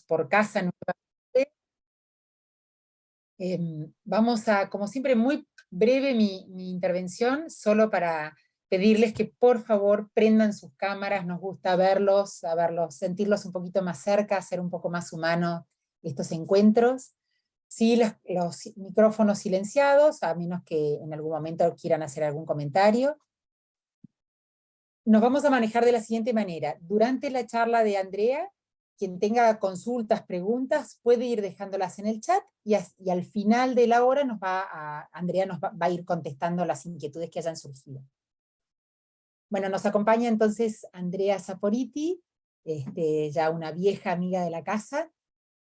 por casa nuevamente. Vamos a, como siempre, muy breve mi intervención, solo para pedirles que por favor prendan sus cámaras, nos gusta verlos, a verlos, sentirlos un poquito más cerca, hacer un poco más humanos estos encuentros. Sí, los micrófonos silenciados, a menos que en algún momento quieran hacer algún comentario. Nos vamos a manejar de la siguiente manera. Durante la charla de Andrea, quien tenga consultas, preguntas, puede ir dejándolas en el chat y al final de la hora Andrea va a ir contestando las inquietudes que hayan surgido. Bueno, nos acompaña entonces Andrea Saporiti, ya una vieja amiga de la casa,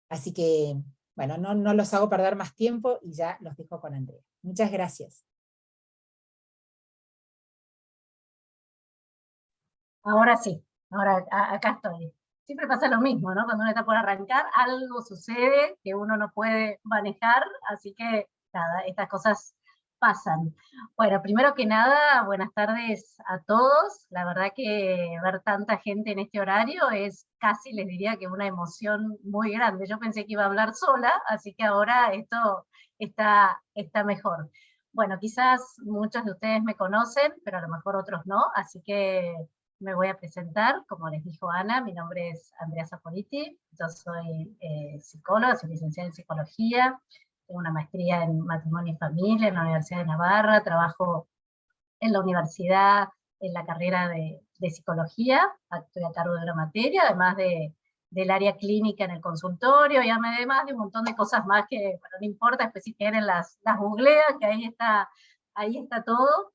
así que, bueno, no los hago perder más tiempo y ya los dejo con Andrea. Muchas gracias. Ahora sí, ahora acá estoy. Siempre pasa lo mismo, ¿no? Cuando uno está por arrancar, algo sucede que uno no puede manejar, así que nada, estas cosas pasan. Bueno, primero que nada, buenas tardes a todos. La verdad que ver tanta gente en este horario es casi, les diría que una emoción muy grande. Yo pensé que iba a hablar sola, así que ahora esto está mejor. Bueno, quizás muchos de ustedes me conocen, pero a lo mejor otros no, así que me voy a presentar. Como les dijo Ana, mi nombre es Andrea Saporiti, yo soy psicóloga, soy licenciada en psicología, tengo una maestría en matrimonio y familia en la Universidad de Navarra, trabajo en la universidad en la carrera de psicología, estoy a cargo de una materia, además del área clínica en el consultorio, y además de un montón de cosas más que, bueno, no importa, después si quieren las googlean, que ahí está todo.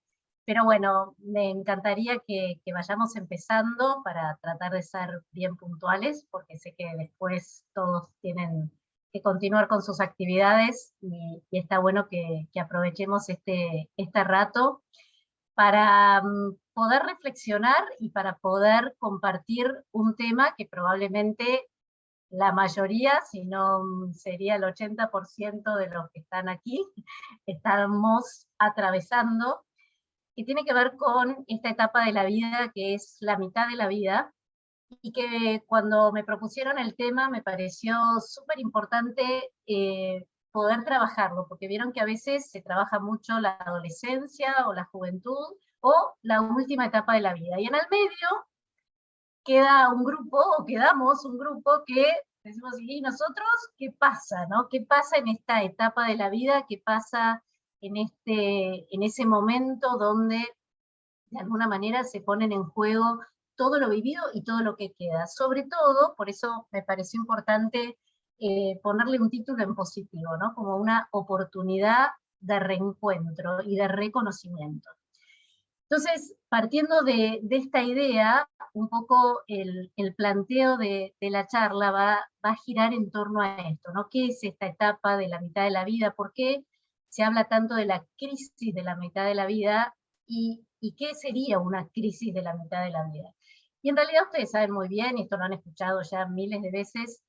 Pero bueno, me encantaría que vayamos empezando para tratar de ser bien puntuales, porque sé que después todos tienen que continuar con sus actividades y está bueno que aprovechemos este rato para poder reflexionar y para poder compartir un tema que probablemente la mayoría, si no sería el 80% de los que están aquí, estamos atravesando, que tiene que ver con esta etapa de la vida que es la mitad de la vida, y que cuando me propusieron el tema me pareció súper importante poder trabajarlo, porque vieron que a veces se trabaja mucho la adolescencia o la juventud o la última etapa de la vida, y en el medio queda un grupo, o quedamos un grupo que decimos, ¿y nosotros qué pasa? ¿No? ¿Qué pasa en esta etapa de la vida? ¿Qué pasa en ese momento donde de alguna manera se ponen en juego todo lo vivido y todo lo que queda? Sobre todo, por eso me pareció importante ponerle un título en positivo, ¿no? Como una oportunidad de reencuentro y de reconocimiento. Entonces, partiendo de esta idea, un poco el planteo de la charla va a girar en torno a esto, ¿no? ¿Qué es esta etapa de la mitad de la vida? ¿Por qué se habla tanto de la crisis de la mitad de la vida? ¿Y qué sería una crisis de la mitad de la vida? Y en realidad ustedes saben muy bien, y esto lo han escuchado ya miles de veces,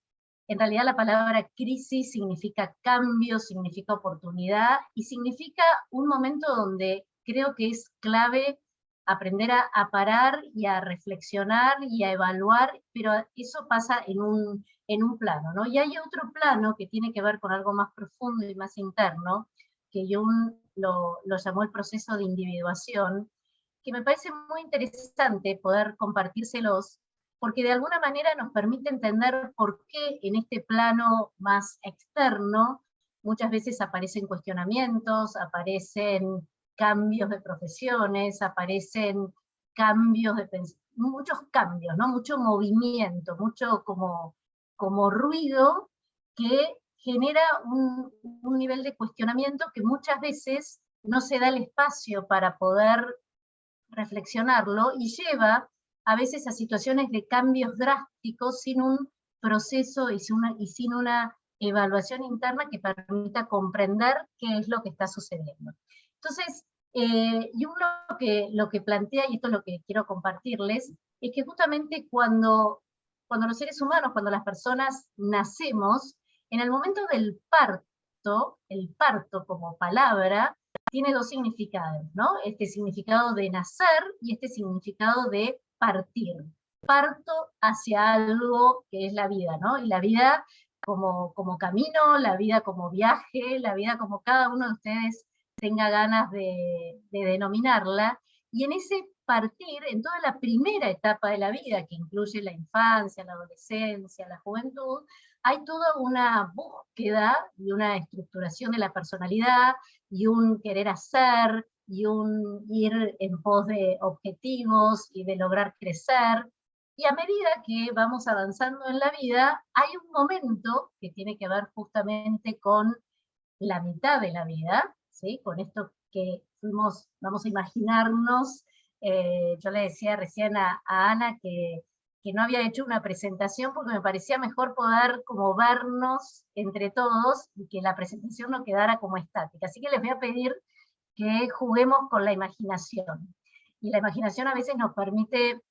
en realidad la palabra crisis significa cambio, significa oportunidad, y significa un momento donde creo que es clave aprender a parar y a reflexionar y a evaluar, pero eso pasa en un plano, ¿no? Y hay otro plano que tiene que ver con algo más profundo y más interno, que Jung lo llamó el proceso de individuación, que me parece muy interesante poder compartírselos, porque de alguna manera nos permite entender por qué en este plano más externo muchas veces aparecen cuestionamientos, aparecen cambios de profesiones, aparecen cambios de muchos cambios, ¿no? Mucho movimiento, mucho como ruido que genera un nivel de cuestionamiento que muchas veces no se da el espacio para poder reflexionarlo, y lleva a veces a situaciones de cambios drásticos sin un proceso y sin una evaluación interna que permita comprender qué es lo que está sucediendo. Entonces, Jung lo que plantea, y esto es lo que quiero compartirles, es que justamente cuando los seres humanos, cuando las personas nacemos, en el momento del parto, el parto como palabra, tiene dos significados, ¿no? Este significado de nacer y este significado de partir. parto hacia algo que es la vida, ¿no? Y la vida como camino, la vida como viaje, la vida como cada uno de ustedes tenga ganas de denominarla, y en ese partir, en toda la primera etapa de la vida, que incluye la infancia, la adolescencia, la juventud, hay toda una búsqueda y una estructuración de la personalidad, y un querer hacer, y un ir en pos de objetivos, y de lograr crecer, y a medida que vamos avanzando en la vida, hay un momento que tiene que ver justamente con la mitad de la vida, ¿sí? Con esto que fuimos, vamos a imaginarnos, yo le decía recién a Ana que no había hecho una presentación porque me parecía mejor poder como vernos entre todos y que la presentación no quedara como estática. Así que les voy a pedir que juguemos con la imaginación. Y la imaginación a veces nos permite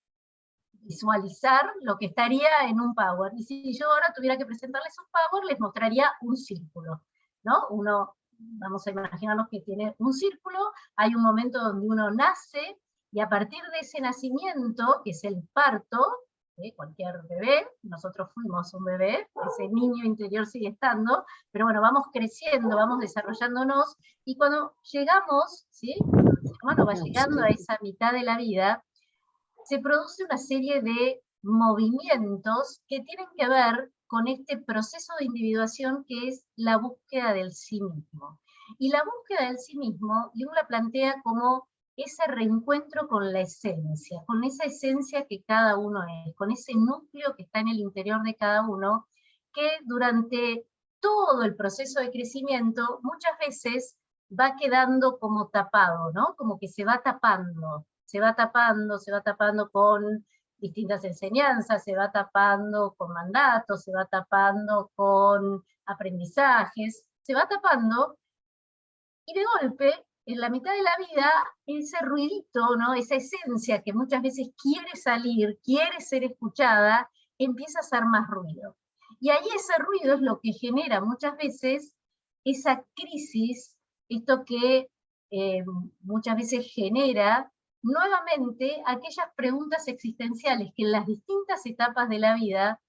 visualizar lo que estaría en un Power. Y si yo ahora tuviera que presentarles un Power, les mostraría un círculo, ¿no? Uno, vamos a imaginarnos que tiene un círculo, hay un momento donde uno nace, y a partir de ese nacimiento, que es el parto, cualquier bebé, nosotros fuimos un bebé, ese niño interior sigue estando, pero bueno, vamos creciendo, vamos desarrollándonos, y cuando llegamos, ¿sí? Cuando el ser humano va llegando a esa mitad de la vida, se produce una serie de movimientos que tienen que ver con este proceso de individuación que es la búsqueda del sí mismo. Y la búsqueda del sí mismo, Jung la plantea como ese reencuentro con la esencia, con esa esencia que cada uno es, con ese núcleo que está en el interior de cada uno, que durante todo el proceso de crecimiento muchas veces va quedando como tapado, ¿no? Como que se va tapando, se va tapando con distintas enseñanzas, se va tapando con mandatos, se va tapando con aprendizajes, se va tapando, y de golpe, en la mitad de la vida, ese ruidito, ¿no? Esa esencia que muchas veces quiere salir, quiere ser escuchada, empieza a hacer más ruido. Y ahí ese ruido es lo que genera muchas veces esa crisis, esto que muchas veces genera nuevamente aquellas preguntas existenciales que en las distintas etapas de la vida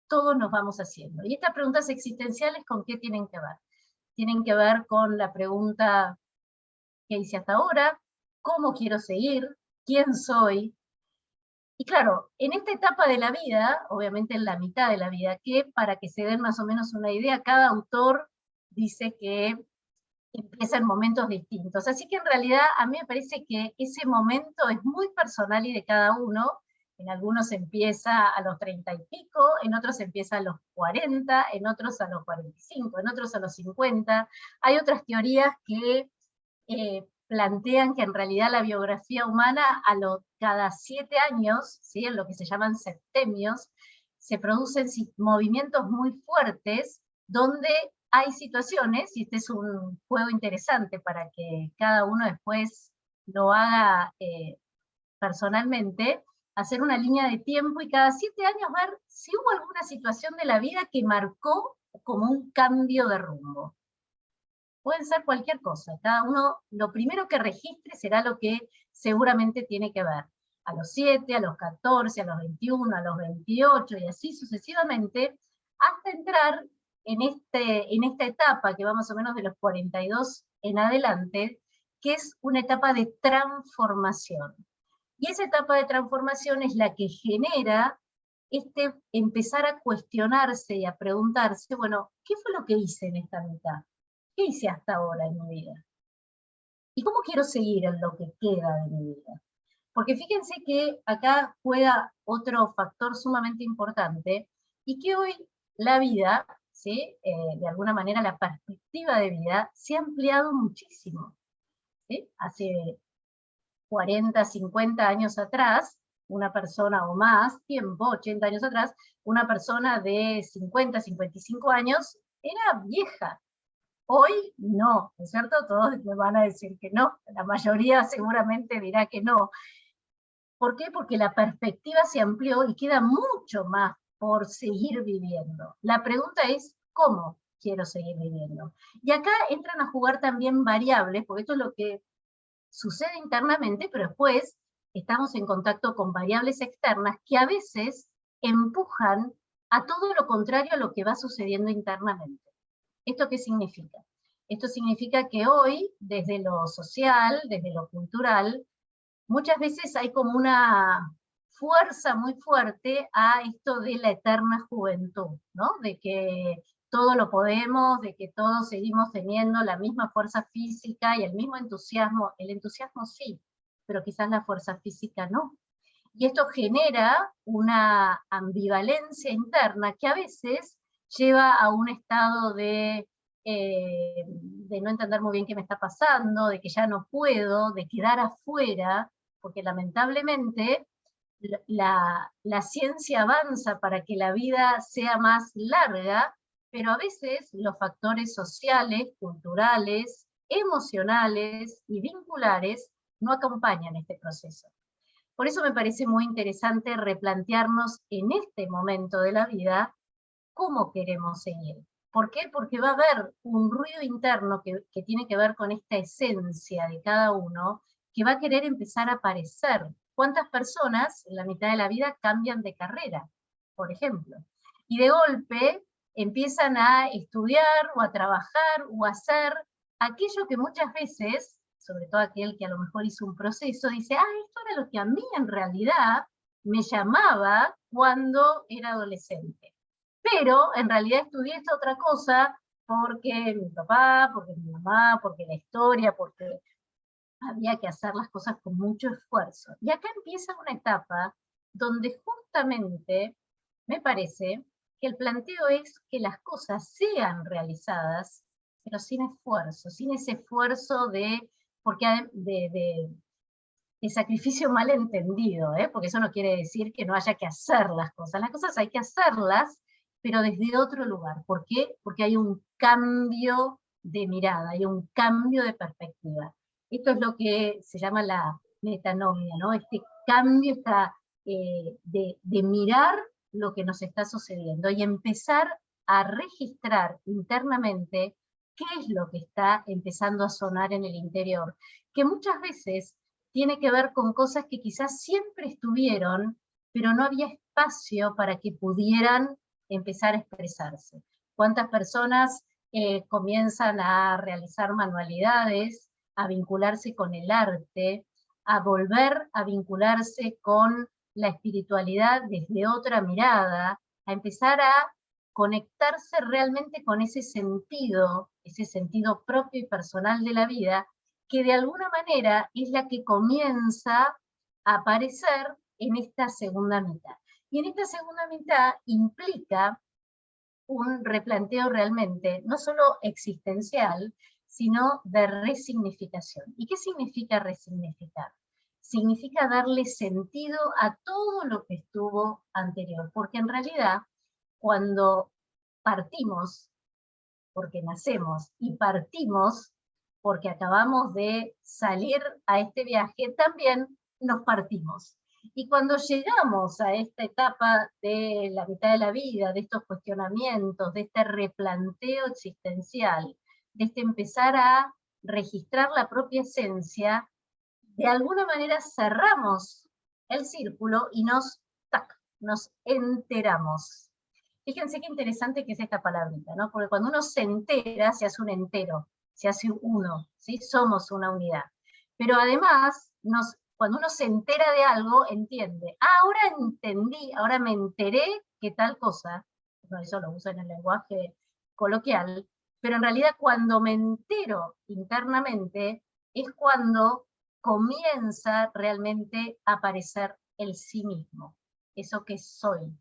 todos nos vamos haciendo. Y estas preguntas existenciales, ¿con qué tienen que ver? Tienen que ver con la pregunta: ¿qué hice hasta ahora? ¿Cómo quiero seguir? ¿Quién soy? Y claro, en esta etapa de la vida, obviamente en la mitad de la vida, que para que se den más o menos una idea, cada autor dice que empieza en momentos distintos. Así que en realidad a mí me parece que ese momento es muy personal y de cada uno. En algunos empieza a los 30 y pico, en otros empieza a los 40, en otros a los 45, en otros a los 50. Hay otras teorías que plantean que en realidad la biografía humana cada 7 años, ¿sí? En lo que se llaman septemios, se producen movimientos muy fuertes donde hay situaciones, y este es un juego interesante para que cada uno después lo haga personalmente, hacer una línea de tiempo y cada 7 años ver si hubo alguna situación de la vida que marcó como un cambio de rumbo. Pueden ser cualquier cosa, cada uno lo primero que registre será lo que seguramente tiene que ver. A los 7, a los 14, a los 21, a los 28 y así sucesivamente, hasta entrar en esta etapa que va más o menos de los 42 en adelante, que es una etapa de transformación. Y esa etapa de transformación es la que genera empezar a cuestionarse y a preguntarse, bueno, ¿qué fue lo que hice en esta mitad? ¿Qué hice hasta ahora en mi vida? ¿Y cómo quiero seguir en lo que queda de mi vida? Porque fíjense que acá juega otro factor sumamente importante, y que hoy la vida, ¿sí? De alguna manera la perspectiva de vida se ha ampliado muchísimo. ¿Sí? Hace 40, 50 años atrás, una persona, o más tiempo, 80 años atrás, una persona de 50, 55 años era vieja. Hoy no, ¿no es cierto? Todos me van a decir que no, la mayoría seguramente dirá que no. ¿Por qué? Porque la perspectiva se amplió y queda mucho más por seguir viviendo. La pregunta es, ¿cómo quiero seguir viviendo? Y acá entran a jugar también variables, porque esto es lo que sucede internamente, pero después estamos en contacto con variables externas que a veces empujan a todo lo contrario a lo que va sucediendo internamente. ¿Esto qué significa? Esto significa que hoy, desde lo social, desde lo cultural, muchas veces hay como una fuerza muy fuerte a esto de la eterna juventud, ¿no? De que todo lo podemos, de que todos seguimos teniendo la misma fuerza física y el mismo entusiasmo. El entusiasmo sí, pero quizás la fuerza física no. Y esto genera una ambivalencia interna que a veces lleva a un estado de no entender muy bien qué me está pasando, de que ya no puedo, de quedar afuera, porque lamentablemente la ciencia avanza para que la vida sea más larga, pero a veces los factores sociales, culturales, emocionales y vinculares no acompañan este proceso. Por eso me parece muy interesante replantearnos en este momento de la vida cómo queremos seguir. ¿Por qué? Porque va a haber un ruido interno que tiene que ver con esta esencia de cada uno, que va a querer empezar a aparecer. ¿Cuántas personas en la mitad de la vida cambian de carrera, por ejemplo? Y de golpe empiezan a estudiar o a trabajar o a hacer aquello que muchas veces, sobre todo aquel que a lo mejor hizo un proceso, dice, esto era lo que a mí en realidad me llamaba cuando era adolescente. Pero en realidad estudié esta otra cosa porque mi papá, porque mi mamá, porque la historia, porque había que hacer las cosas con mucho esfuerzo. Y acá empieza una etapa donde justamente me parece que el planteo es que las cosas sean realizadas, pero sin esfuerzo, sin ese esfuerzo de sacrificio mal entendido, porque eso no quiere decir que no haya que hacer las cosas hay que hacerlas, pero desde otro lugar. ¿Por qué? Porque hay un cambio de mirada, hay un cambio de perspectiva. Esto es lo que se llama la metanomia, ¿no? Este cambio de mirar lo que nos está sucediendo y empezar a registrar internamente qué es lo que está empezando a sonar en el interior, que muchas veces tiene que ver con cosas que quizás siempre estuvieron, pero no había espacio para que pudieran empezar a expresarse. ¿Cuántas personas comienzan a realizar manualidades, a vincularse con el arte, a volver a vincularse con la espiritualidad desde otra mirada, a empezar a conectarse realmente con ese sentido propio y personal de la vida, que de alguna manera es la que comienza a aparecer en esta segunda mitad. Y en esta segunda mitad implica un replanteo realmente, no solo existencial, sino de resignificación. ¿Y qué significa resignificar? Significa darle sentido a todo lo que estuvo anterior, porque en realidad cuando partimos, porque nacemos, y partimos porque acabamos de salir a este viaje, también nos partimos. Y cuando llegamos a esta etapa de la mitad de la vida, de estos cuestionamientos, de este replanteo existencial, de este empezar a registrar la propia esencia, de alguna manera cerramos el círculo y nos enteramos. Fíjense qué interesante que es esta palabrita, ¿no? Porque cuando uno se entera, se hace un entero, se hace uno, ¿sí? Somos una unidad. Pero además, cuando uno se entera de algo, entiende. Ahora entendí, ahora me enteré que tal cosa, bueno, eso lo uso en el lenguaje coloquial, pero en realidad cuando me entero internamente, es cuando comienza realmente a aparecer el sí mismo, eso que soy.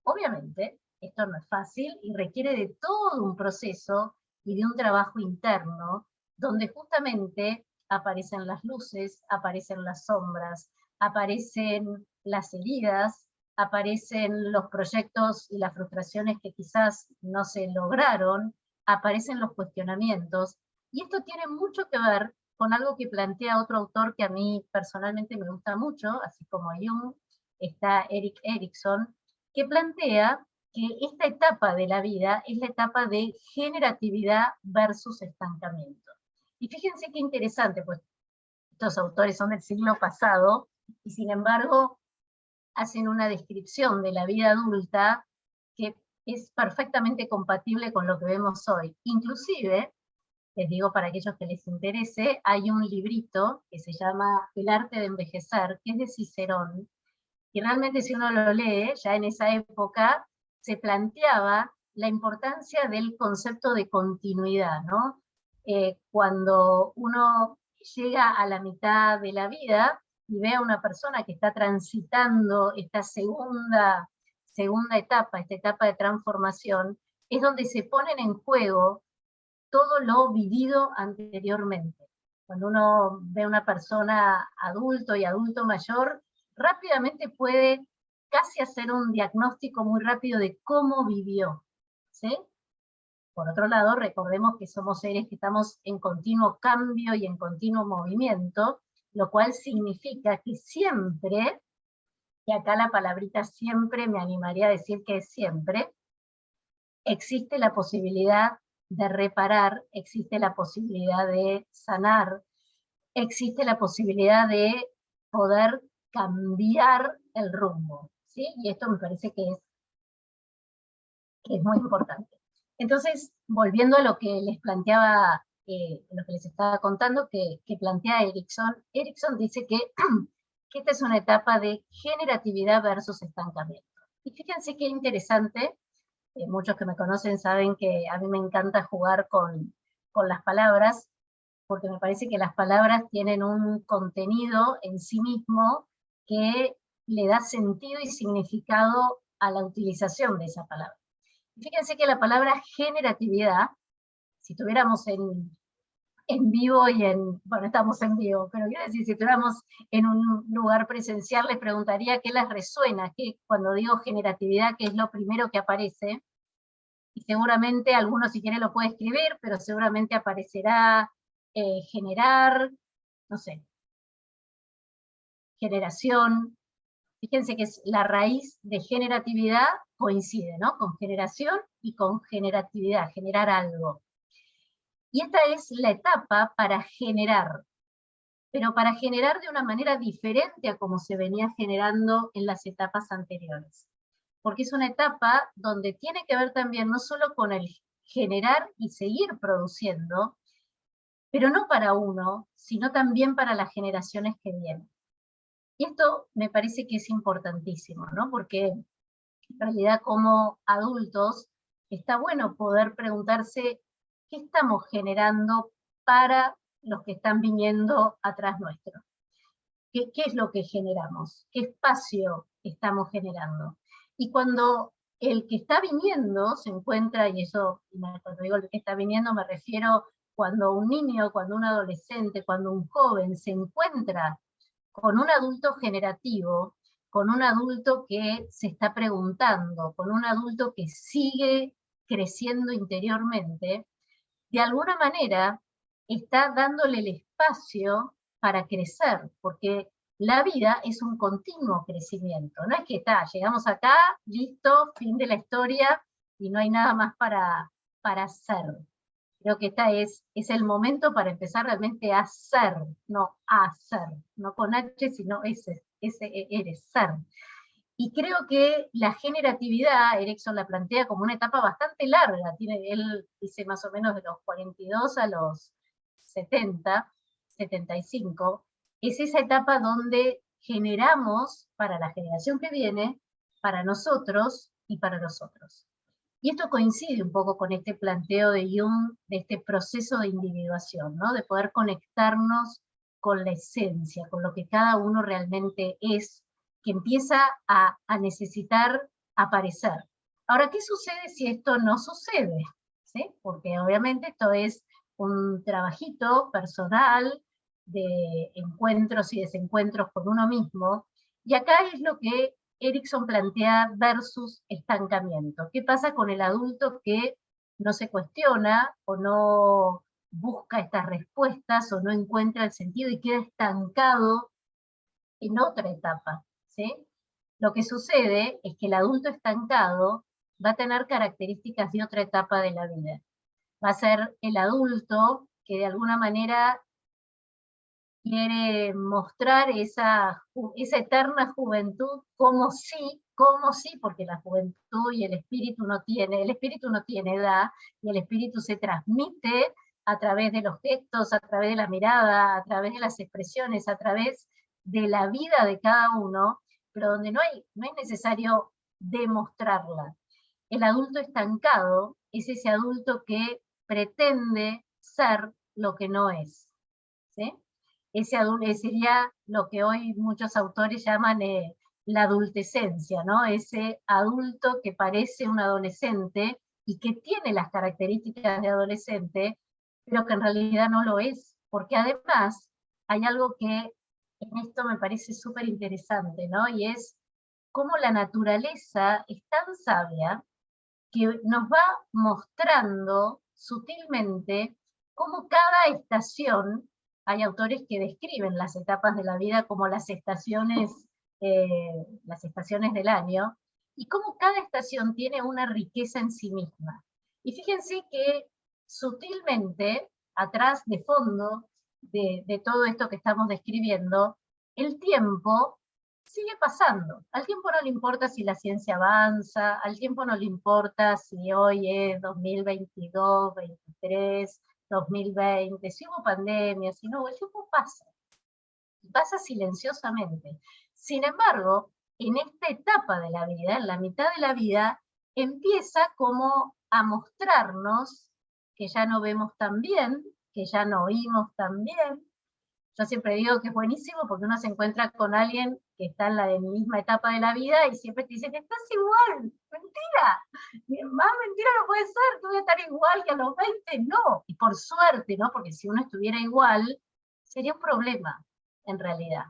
Obviamente, esto no es fácil y requiere de todo un proceso y de un trabajo interno, donde justamente aparecen las luces, aparecen las sombras, aparecen las heridas, aparecen los proyectos y las frustraciones que quizás no se lograron, aparecen los cuestionamientos, y esto tiene mucho que ver con algo que plantea otro autor que a mí personalmente me gusta mucho, así como Jung, está Erik Erikson, que plantea que esta etapa de la vida es la etapa de generatividad versus estancamiento. Y fíjense qué interesante, pues estos autores son del siglo pasado, y sin embargo hacen una descripción de la vida adulta que es perfectamente compatible con lo que vemos hoy. Inclusive, les digo para aquellos que les interese, hay un librito que se llama El arte de envejecer, que es de Cicerón, y realmente si uno lo lee, ya en esa época se planteaba la importancia del concepto de continuidad, ¿no? Cuando uno llega a la mitad de la vida y ve a una persona que está transitando esta segunda etapa, esta etapa de transformación, es donde se ponen en juego todo lo vivido anteriormente. Cuando uno ve a una persona adulto y adulto mayor, rápidamente puede casi hacer un diagnóstico muy rápido de cómo vivió, ¿sí? Por otro lado, recordemos que somos seres que estamos en continuo cambio y en continuo movimiento, lo cual significa que siempre, y acá la palabrita siempre me animaría a decir que es siempre, existe la posibilidad de reparar, existe la posibilidad de sanar, existe la posibilidad de poder cambiar el rumbo, ¿sí? Y esto me parece que es muy importante. Entonces, volviendo a lo que les planteaba, lo que les estaba contando, que plantea Erickson dice que esta es una etapa de generatividad versus estancamiento. Y fíjense qué interesante, muchos que me conocen saben que a mí me encanta jugar con las palabras, porque me parece que las palabras tienen un contenido en sí mismo que le da sentido y significado a la utilización de esa palabra. Fíjense que la palabra generatividad, si estuviéramos en vivo y bueno, estamos en vivo, pero quiero decir, si estuviéramos en un lugar presencial, les preguntaría qué les resuena, que cuando digo generatividad, qué es lo primero que aparece, y seguramente alguno si quiere lo puede escribir, pero seguramente aparecerá generar, no sé, generación. Fíjense que es la raíz de generatividad coincide, ¿no? Con generación y con generatividad, generar algo. Y esta es la etapa para generar, pero para generar de una manera diferente a como se venía generando en las etapas anteriores. Porque es una etapa donde tiene que ver también no solo con el generar y seguir produciendo, pero no para uno, sino también para las generaciones que vienen. Y esto me parece que es importantísimo, ¿no? Porque en realidad como adultos está bueno poder preguntarse qué estamos generando para los que están viniendo atrás nuestro. ¿Qué es lo que generamos? ¿Qué espacio estamos generando? Y cuando el que está viniendo se encuentra, y eso, cuando digo el que está viniendo me refiero cuando un niño, cuando un adolescente, cuando un joven se encuentra con un adulto generativo, con un adulto que se está preguntando, con un adulto que sigue creciendo interiormente, de alguna manera está dándole el espacio para crecer, porque la vida es un continuo crecimiento, no es que llegamos acá, listo, fin de la historia, y no hay nada más para hacer. Creo que es el momento para empezar realmente a ser, no a hacer, no con H, sino eres, ser. Y creo que la generatividad, Erickson la plantea como una etapa bastante larga, él dice más o menos de los 42 a los 70, 75, es esa etapa donde generamos para la generación que viene, para nosotros y para los otros. Y esto coincide un poco con este planteo de Jung, de este proceso de individuación, ¿no? De poder conectarnos con la esencia, con lo que cada uno realmente es, que empieza a necesitar aparecer. Ahora, ¿qué sucede si esto no sucede? ¿Sí? Porque obviamente esto es un trabajito personal de encuentros y desencuentros con uno mismo, y acá es lo que Erickson plantea versus estancamiento. ¿Qué pasa con el adulto que no se cuestiona o no busca estas respuestas o no encuentra el sentido y queda estancado en otra etapa? ¿Sí? Lo que sucede es que el adulto estancado va a tener características de otra etapa de la vida. Va a ser el adulto que de alguna manera quiere mostrar esa eterna juventud como sí, porque la juventud y el espíritu no tiene edad, y el espíritu se transmite a través de los gestos, a través de la mirada, a través de las expresiones, a través de la vida de cada uno, pero donde no es necesario demostrarla. El adulto estancado es ese adulto que pretende ser lo que no es, ¿sí? Ese sería lo que hoy muchos autores llaman la adultescencia, ¿no? Ese adulto que parece un adolescente y que tiene las características de adolescente, pero que en realidad no lo es, porque además hay algo que en esto me parece súper interesante, ¿no? Y es cómo la naturaleza es tan sabia que nos va mostrando sutilmente cómo cada estación, hay autores que describen las etapas de la vida como las estaciones del año, y cómo cada estación tiene una riqueza en sí misma. Y fíjense que sutilmente, atrás de fondo de todo esto que estamos describiendo, el tiempo sigue pasando. Al tiempo no le importa si la ciencia avanza, al tiempo no le importa si hoy es 2022, 2023, 2020, si hubo pandemia, si no, el tiempo pasa. Y pasa silenciosamente. Sin embargo, en esta etapa de la vida, en la mitad de la vida, empieza como a mostrarnos que ya no vemos tan bien, que ya no oímos tan bien. Yo siempre digo que es buenísimo porque uno se encuentra con alguien que está en la misma etapa de la vida y siempre te dice que estás igual. Mentira. Más mentira no puede ser, tú voy a estar igual que a los 20. No. Y por suerte, ¿no? Porque si uno estuviera igual, sería un problema, en realidad.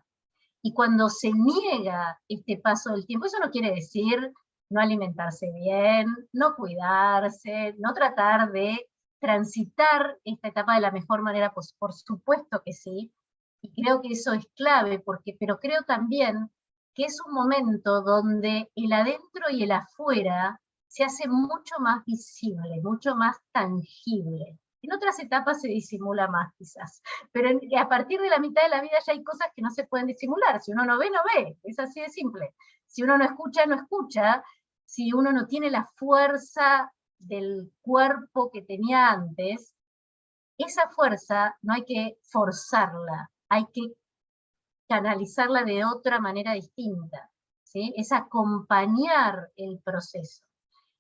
Y cuando se niega este paso del tiempo, eso no quiere decir no alimentarse bien, no cuidarse, no tratar de transitar esta etapa de la mejor manera, pues por supuesto que sí, y creo que eso es clave, pero creo también que es un momento donde el adentro y el afuera se hace mucho más visible, mucho más tangible. En otras etapas se disimula más quizás, pero a partir de la mitad de la vida ya hay cosas que no se pueden disimular. Si uno no ve, no ve, es así de simple. Si uno no escucha, no escucha. Si uno no tiene la fuerza del cuerpo que tenía antes, esa fuerza no hay que forzarla, hay que canalizarla de otra manera distinta, ¿sí? Es acompañar el proceso,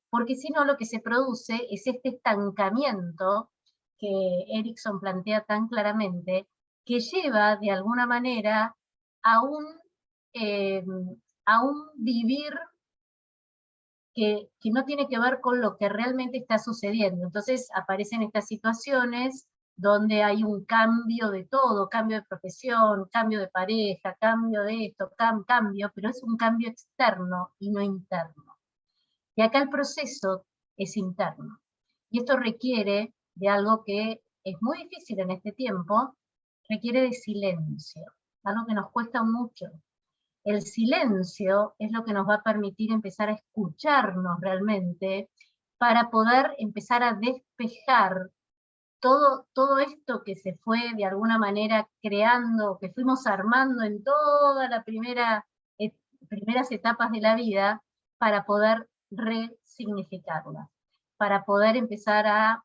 porque si no lo que se produce es este estancamiento que Erickson plantea tan claramente, que lleva de alguna manera a eh, a un vivir que no tiene que ver con lo que realmente está sucediendo. Entonces aparecen estas situaciones donde hay un cambio de todo, cambio de profesión, cambio de pareja, cambio de esto, cambio, pero es un cambio externo y no interno. Y acá el proceso es interno. Y esto requiere de algo que es muy difícil en este tiempo, requiere de silencio, algo que nos cuesta mucho. El silencio es lo que nos va a permitir empezar a escucharnos realmente para poder empezar a despejar todo esto que se fue de alguna manera creando, que fuimos armando en todas las primeras etapas de la vida, para poder resignificarlas, para poder empezar a,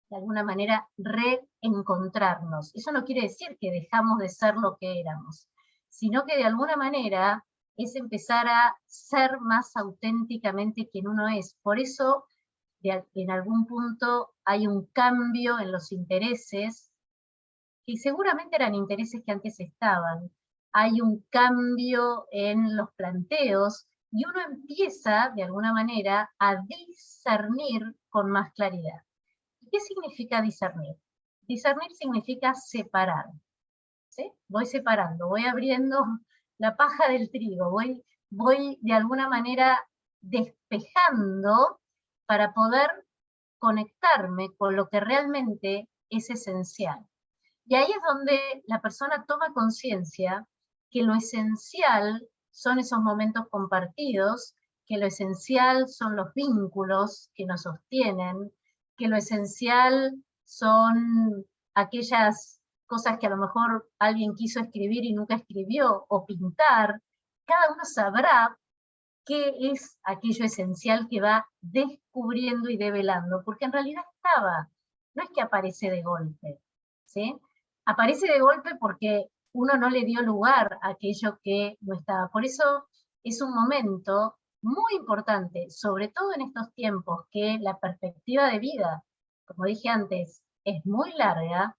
de alguna manera, reencontrarnos. Eso no quiere decir que dejamos de ser lo que éramos, sino que de alguna manera es empezar a ser más auténticamente quien uno es. Por eso, en algún punto hay un cambio en los intereses, que seguramente eran intereses que antes estaban. Hay un cambio en los planteos, y uno empieza, de alguna manera, a discernir con más claridad. ¿Qué significa discernir? Discernir significa separar. ¿Sí? Voy separando, voy abriendo la paja del trigo, voy de alguna manera despejando para poder conectarme con lo que realmente es esencial. Y ahí es donde la persona toma conciencia que lo esencial son esos momentos compartidos, que lo esencial son los vínculos que nos sostienen, que lo esencial son aquellas cosas que a lo mejor alguien quiso escribir y nunca escribió, o pintar, cada uno sabrá qué es aquello esencial que va descubriendo y develando, porque en realidad estaba, no es que aparece de golpe, ¿sí? Aparece de golpe porque uno no le dio lugar a aquello que no estaba. Por eso es un momento muy importante, sobre todo en estos tiempos, que la perspectiva de vida, como dije antes, es muy larga,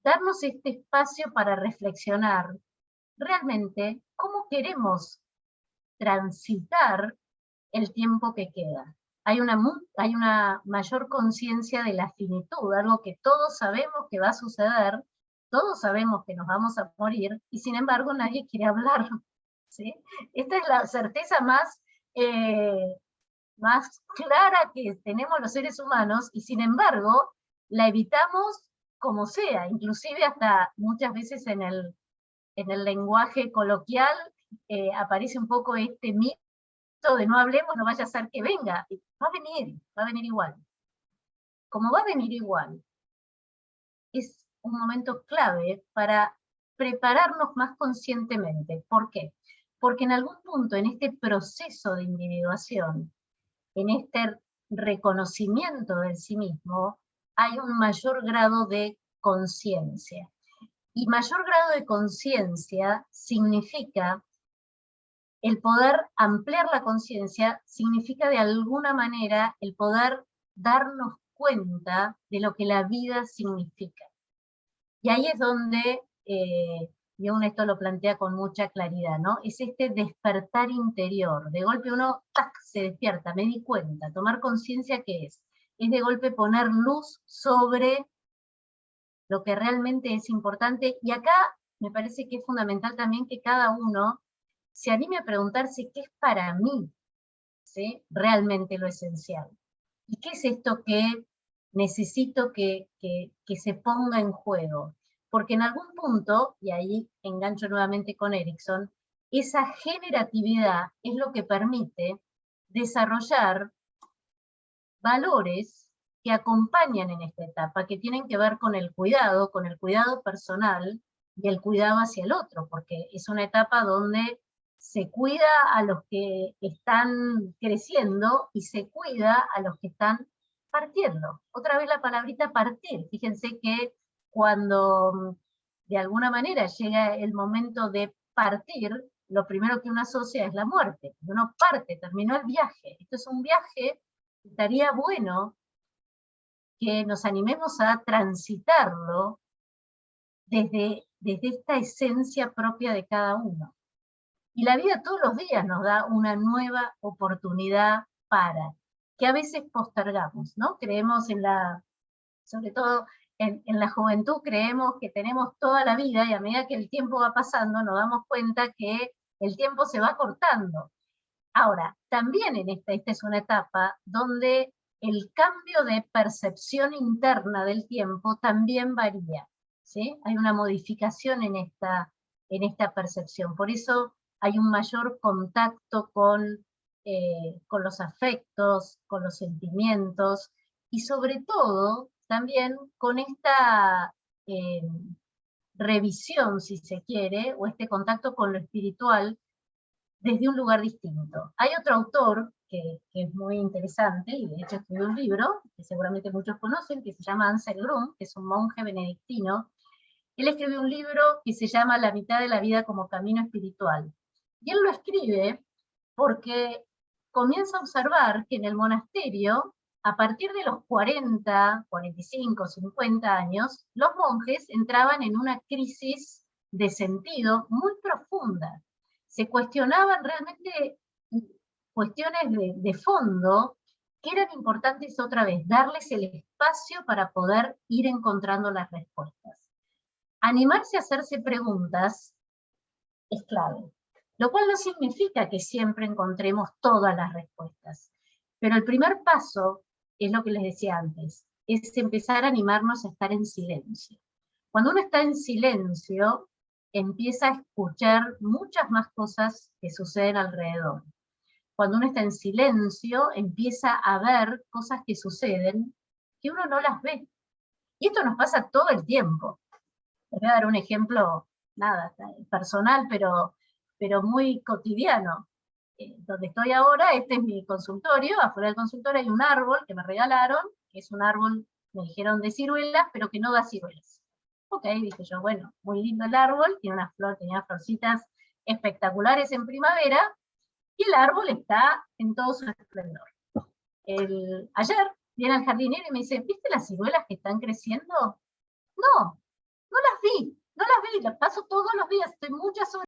darnos este espacio para reflexionar realmente cómo queremos transitar el tiempo que queda. Hay una mayor conciencia de la finitud, algo que todos sabemos que va a suceder, todos sabemos que nos vamos a morir, y sin embargo nadie quiere hablar, ¿sí? Esta es la certeza más clara que tenemos los seres humanos, y sin embargo la evitamos como sea, inclusive hasta muchas veces en el lenguaje coloquial aparece un poco este mito de no hablemos, no vaya a ser que venga. Va a venir igual. Como va a venir igual, es un momento clave para prepararnos más conscientemente. ¿Por qué? Porque en algún punto, en este proceso de individuación, en este reconocimiento de sí mismo, hay un mayor grado de conciencia. Y mayor grado de conciencia significa, el poder ampliar la conciencia, significa de alguna manera el poder darnos cuenta de lo que la vida significa. Y ahí es donde Jung esto lo plantea con mucha claridad, ¿no? Es este despertar interior. De golpe uno ¡tac!, se despierta, me di cuenta, tomar conciencia ¿qué es? Es de golpe poner luz sobre lo que realmente es importante. Y acá me parece que es fundamental también que cada uno se anime a preguntarse qué es para mí, ¿sí?, realmente lo esencial. ¿Y qué es esto que necesito que se ponga en juego? Porque en algún punto, y ahí engancho nuevamente con Erickson, esa generatividad es lo que permite desarrollar valores que acompañan en esta etapa, que tienen que ver con el cuidado personal y el cuidado hacia el otro, porque es una etapa donde se cuida a los que están creciendo y se cuida a los que están partiendo. Otra vez la palabrita partir. Fíjense que cuando de alguna manera llega el momento de partir, lo primero que uno asocia es la muerte. Uno parte, terminó el viaje. Esto es un viaje. Estaría bueno que nos animemos a transitarlo desde esta esencia propia de cada uno. Y la vida todos los días nos da una nueva oportunidad para, que a veces postergamos, ¿no? Creemos sobre todo en la juventud, creemos que tenemos toda la vida, y a medida que el tiempo va pasando nos damos cuenta que el tiempo se va cortando. Ahora, también esta es una etapa donde el cambio de percepción interna del tiempo también varía, ¿sí? Hay una modificación en esta percepción. Por eso hay un mayor contacto con los afectos, con los sentimientos, y sobre todo también con esta revisión, si se quiere, o este contacto con lo espiritual, desde un lugar distinto. Hay otro autor que es muy interesante, y de hecho escribió un libro, que seguramente muchos conocen, que se llama Ansel Grum, que es un monje benedictino. Él escribió un libro que se llama La mitad de la vida como camino espiritual. Y él lo escribe porque comienza a observar que en el monasterio, a partir de los 40, 45, 50 años, los monjes entraban en una crisis de sentido muy profunda. Se cuestionaban realmente cuestiones de fondo que eran importantes, otra vez, darles el espacio para poder ir encontrando las respuestas. Animarse a hacerse preguntas es clave, lo cual no significa que siempre encontremos todas las respuestas, pero el primer paso es lo que les decía antes, es empezar a animarnos a estar en silencio. Cuando uno está en silencio, empieza a escuchar muchas más cosas que suceden alrededor. Cuando uno está en silencio, empieza a ver cosas que suceden que uno no las ve. Y esto nos pasa todo el tiempo. Les voy a dar un ejemplo, nada, personal, pero muy cotidiano. Donde estoy ahora, este es mi consultorio, afuera del consultorio hay un árbol que me regalaron, que es un árbol, me dijeron, de ciruelas, pero que no da ciruelas. Ok, dije yo, bueno, muy lindo el árbol, tiene una flor, tenía florcitas espectaculares en primavera, y el árbol está en todo su esplendor. Ayer viene al jardinero y me dice, ¿viste las ciruelas que están creciendo? No, no las vi, las paso todos los días, estoy muchas horas